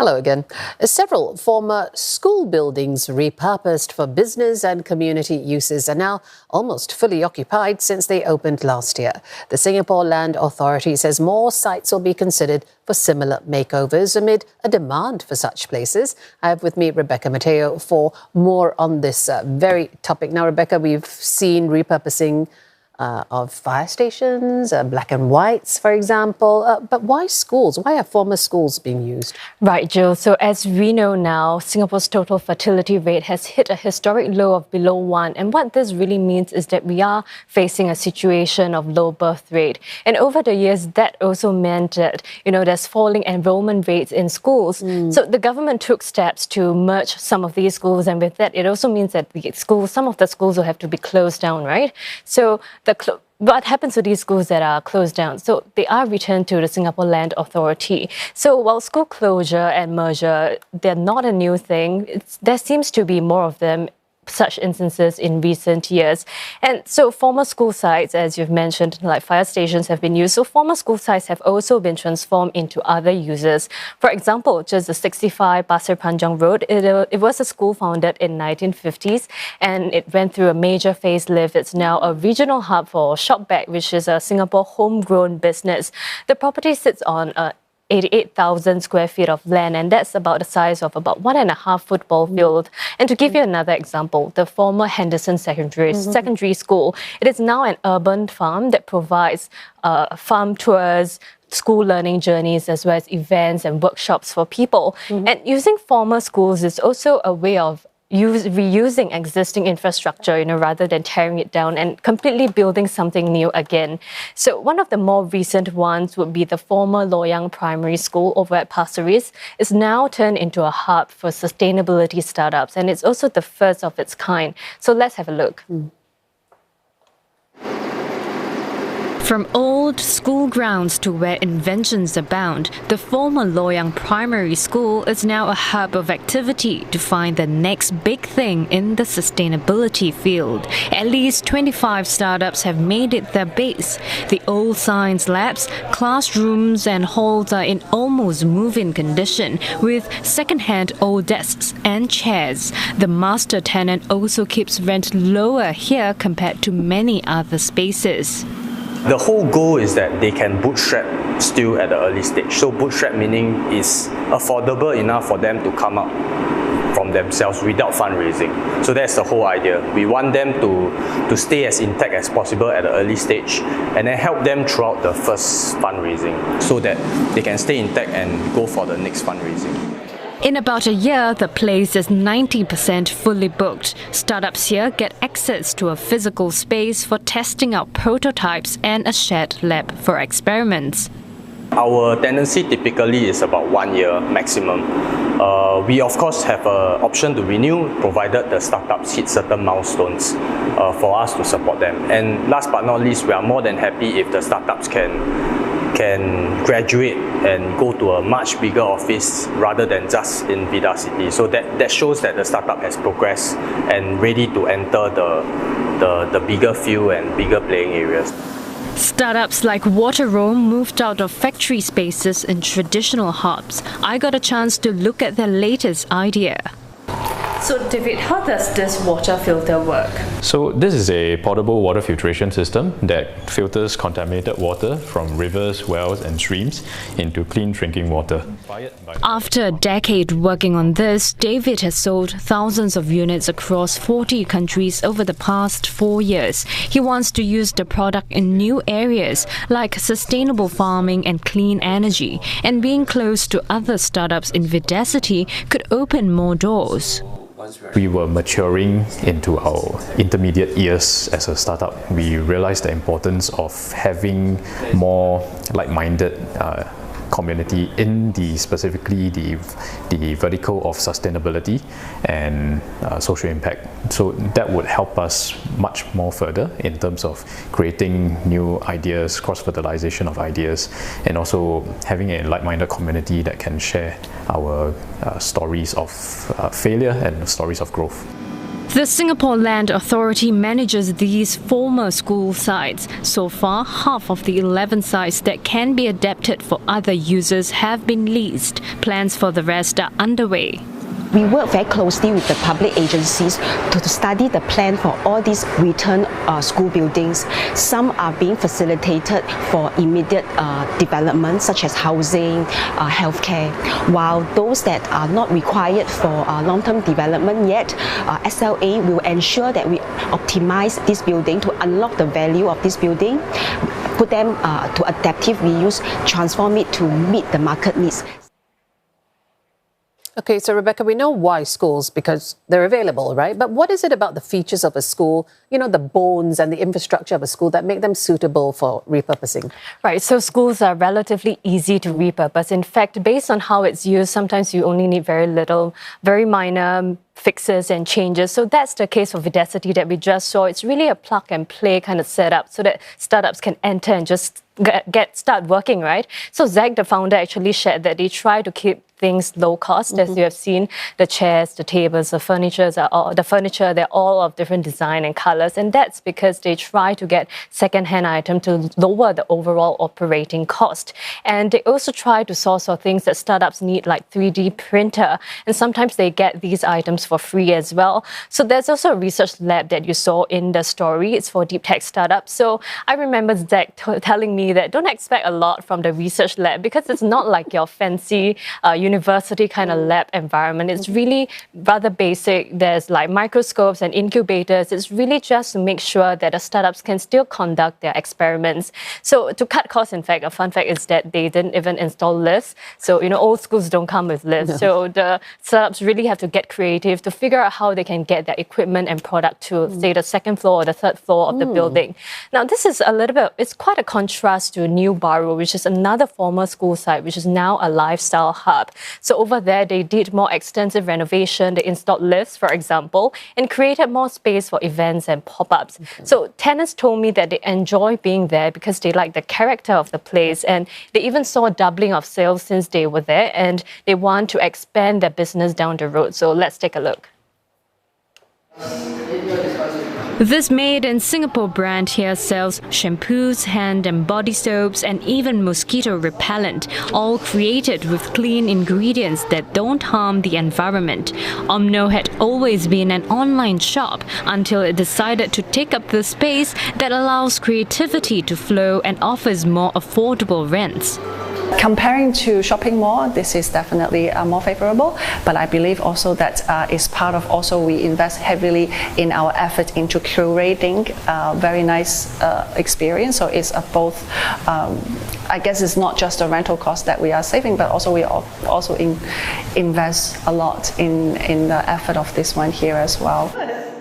Hello again. Several former school buildings repurposed for business and community uses are now almost fully occupied since they opened last year. The Singapore Land Authority says more sites will be considered for similar makeovers amid a demand for such places. I have with me Rebecca Metteo for more on this very topic. Now, Rebecca, we've seen repurposing of fire stations, black and whites, for example. But why schools? Why are former schools being used? Right, Jill. So as we know now, Singapore's total fertility rate has hit a historic low of below 1. And what this really means is that we are facing a situation of low birth rate. And over the years, that also meant that, there's falling enrollment rates in schools. So the government took steps to merge some of these schools. And with that, it also means that some of the schools will have to be closed down, right? So what happens to these schools that are closed down? So they are returned to the Singapore Land Authority. So while school closure and merger, they're not a new thing, there seems to be more of them, such instances in recent years. And so former school sites, as you've mentioned, like fire stations have been used. So former school sites have also been transformed into other uses. For example, just the 65 Pasir Panjang Road, it was a school founded in 1950s and it went through a major facelift. It's now a regional hub for Shopback, which is a Singapore homegrown business. The property sits on 88,000 square feet of land, and that's about the size of about 1.5 football field. And to give you another example, the former Henderson Secondary School, it is now an urban farm that provides farm tours, school learning journeys, as well as events and workshops for people. And using former schools is also a way of reusing existing infrastructure, rather than tearing it down and completely building something new again. So one of the more recent ones would be the former Loyang Primary School over at Pasir Ris. It's now turned into a hub for sustainability startups, and it's also the first of its kind. So let's have a look. From old school grounds to where inventions abound, the former Loyang Primary School is now a hub of activity to find the next big thing in the sustainability field. At least 25 startups have made it their base. The old science labs, classrooms and halls are in almost move-in condition with second-hand old desks and chairs. The master tenant also keeps rent lower here compared to many other spaces. The whole goal is that they can bootstrap still at the early stage. So bootstrap meaning is affordable enough for them to come up from themselves without fundraising. So that's the whole idea. We want them to stay as intact as possible at the early stage and then help them throughout the first fundraising so that they can stay intact and go for the next fundraising. In about a year, the place is 90% fully booked. Startups here get access to a physical space for testing out prototypes and a shared lab for experiments. Our tenancy typically is about 1 year maximum. We of course have an option to renew provided the startups hit certain milestones for us to support them. And last but not least, we are more than happy if the startups can graduate and go to a much bigger office rather than just in Vidacity. So that shows that the startup has progressed and ready to enter the bigger field and bigger playing areas. Startups like Waterroam moved out of factory spaces in traditional hubs. I got a chance to look at their latest idea. So David, how does this water filter work? So this is a portable water filtration system that filters contaminated water from rivers, wells and streams into clean drinking water. After a decade working on this, David has sold thousands of units across 40 countries over the past 4 years. He wants to use the product in new areas like sustainable farming and clean energy, and being close to other startups in Vidacity could open more doors. We were maturing into our intermediate years as a startup. We realized the importance of having more like-minded community in specifically the vertical of sustainability and social impact. So that would help us much more further in terms of creating new ideas, cross-fertilization of ideas, and also having a like-minded community that can share our stories of failure and stories of growth. The Singapore Land Authority manages these former school sites. So far, half of the 11 sites that can be adapted for other users have been leased. Plans for the rest are underway. We work very closely with the public agencies to study the plan for all these return school buildings. Some are being facilitated for immediate development, such as housing, healthcare, while those that are not required for long-term development yet, SLA will ensure that we optimize this building to unlock the value of this building, put them to adaptive reuse, transform it to meet the market needs. Okay, so Rebecca, we know why schools, because they're available, right? But what is it about the features of a school, you know, the bones and the infrastructure of a school that make them suitable for repurposing? Right, so schools are relatively easy to repurpose. In fact, based on how it's used, sometimes you only need very little, very minor fixes and changes. So that's the case for Vidacity that we just saw. It's really a plug and play kind of setup so that startups can enter and just start working, right? So Zach, the founder, actually shared that they try to keep things low cost. As you have seen, the chairs, the tables, the furniture, they're all of different design and colors. And that's because they try to get second-hand items to lower the overall operating cost. And they also try to source for things that startups need, like 3D printer. And sometimes they get these items for free as well. So there's also a research lab that you saw in the story. It's for deep tech startups. So I remember Zach telling me that don't expect a lot from the research lab because it's not like your fancy university kind of lab environment. It's really rather basic. There's like microscopes and incubators. It's really just to make sure that the startups can still conduct their experiments. So to cut costs, in fact, a fun fact is that they didn't even install lifts. So, you know, old schools don't come with lifts. No. So the startups really have to get creative to figure out how they can get their equipment and product to, say, the second floor or the third floor of the building. Now, this is a little bit, it's quite a contrast to New Bahru, which is another former school site, which is now a lifestyle hub. So over there, they did more extensive renovation. They installed lifts, for example, and created more space for events and pop-ups. Okay. So tenants told me that they enjoy being there because they like the character of the place. And they even saw a doubling of sales since they were there. And they want to expand their business down the road. So let's take a look. This made in Singapore brand here sells shampoos, hand and body soaps, and even mosquito repellent, all created with clean ingredients that don't harm the environment. Omno had always been an online shop until it decided to take up the space that allows creativity to flow and offers more affordable rents. Comparing to shopping mall, this is definitely more favorable, but I believe also that is part of also we invest heavily in our effort into curating very nice experience. So it's both, I guess it's not just the rental cost that we are saving, but also we also invest a lot in the effort of this one here as well.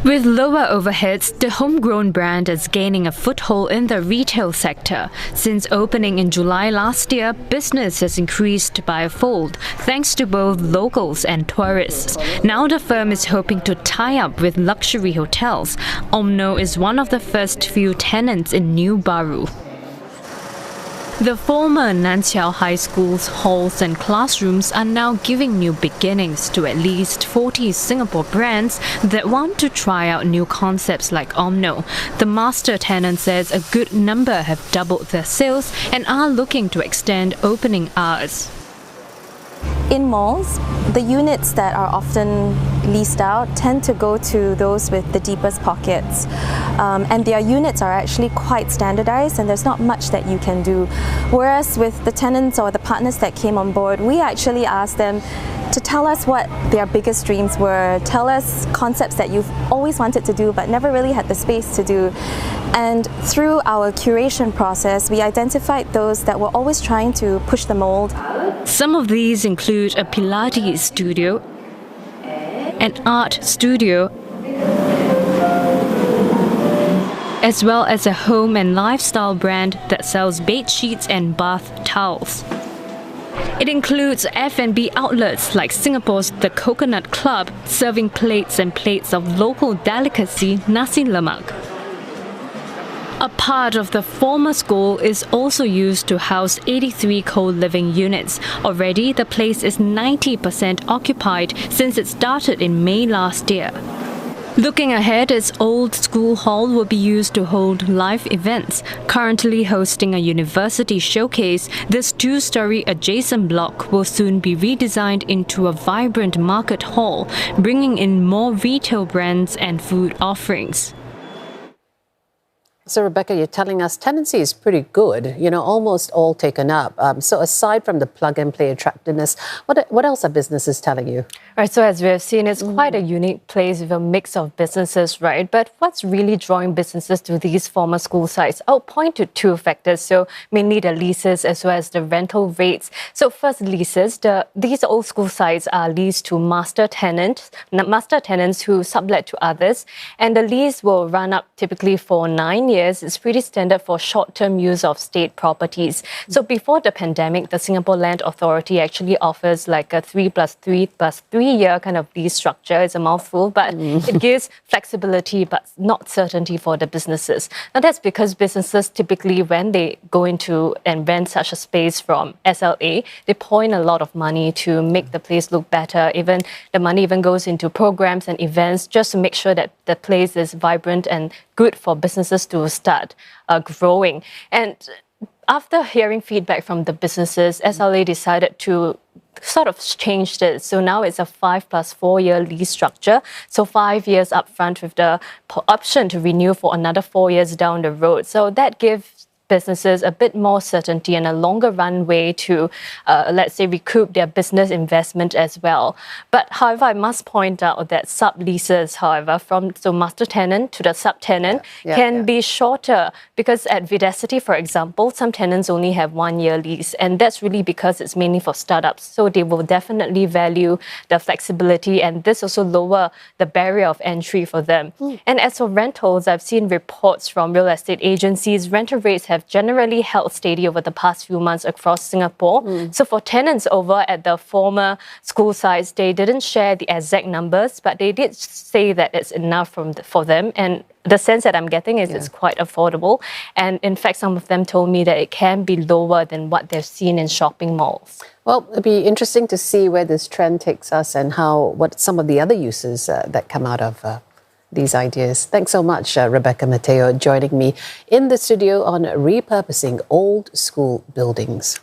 With lower overheads, the homegrown brand is gaining a foothold in the retail sector. Since opening in July last year, business has increased by a fold, thanks to both locals and tourists. Now the firm is hoping to tie up with luxury hotels. Omno is one of the first few tenants in New Bahru. The former Nan Chiau High School's halls and classrooms are now giving new beginnings to at least 40 Singapore brands that want to try out new concepts like Omno. The master tenant says a good number have doubled their sales and are looking to extend opening hours. In malls, the units that are often leased out tend to go to those with the deepest pockets. And their units are actually quite standardized and there's not much that you can do. Whereas with the tenants or the partners that came on board, we actually asked them to tell us what their biggest dreams were, tell us concepts that you've always wanted to do but never really had the space to do. And through our curation process, we identified those that were always trying to push the mold. Some of these include a Pilates studio, an art studio, as well as a home and lifestyle brand that sells bed sheets and bath towels. It includes F&B outlets like Singapore's The Coconut Club, serving plates and plates of local delicacy nasi lemak. A part of the former school is also used to house 83 co-living units. Already, the place is 90% occupied since it started in May last year. Looking ahead, its old school hall will be used to hold live events. Currently hosting a university showcase, this two-story adjacent block will soon be redesigned into a vibrant market hall, bringing in more retail brands and food offerings. So, Rebecca, you're telling us tenancy is pretty good, almost all taken up. So aside from the plug-and-play attractiveness, what else are businesses telling you? Right, so as we have seen, it's quite a unique place with a mix of businesses, right? But what's really drawing businesses to these former school sites? I'll point to two factors. So mainly the leases as well as the rental rates. So first, leases. These old school sites are leased to master tenants who sublet to others. And the lease will run up typically for 9 years. It's pretty standard for short-term use of state properties. So before the pandemic, the Singapore Land Authority actually offers like a 3+3+3 year kind of lease structure. It's a mouthful, but it gives flexibility but not certainty for the businesses. Now that's because businesses typically, when they go into and rent such a space from SLA, they pour in a lot of money to make the place look better. Even the money even goes into programs and events just to make sure that the place is vibrant and good for businesses to start growing. And after hearing feedback from the businesses, SLA decided to sort of changed it. So now it's a 5+4 year lease structure. So 5 years up front with the option to renew for another 4 years down the road. So that gives businesses a bit more certainty and a longer runway to, let's say, recoup their business investment as well. But however, I must point out that subleases, however, from master tenant to the subtenant can be shorter because at Vidacity, for example, some tenants only have 1 year lease, and that's really because it's mainly for startups. So they will definitely value the flexibility, and this also lower the barrier of entry for them. And as for rentals, I've seen reports from real estate agencies, rental rates have generally held steady over the past few months across Singapore. So for tenants over at the former school sites, they didn't share the exact numbers, but they did say that it's enough for them. And the sense that I'm getting is it's quite affordable. And in fact, some of them told me that it can be lower than what they've seen in shopping malls. Well, it'd be interesting to see where this trend takes us and what some of the other uses that come out of these ideas. Thanks so much, Rebecca Metteo, joining me in the studio on repurposing old school buildings.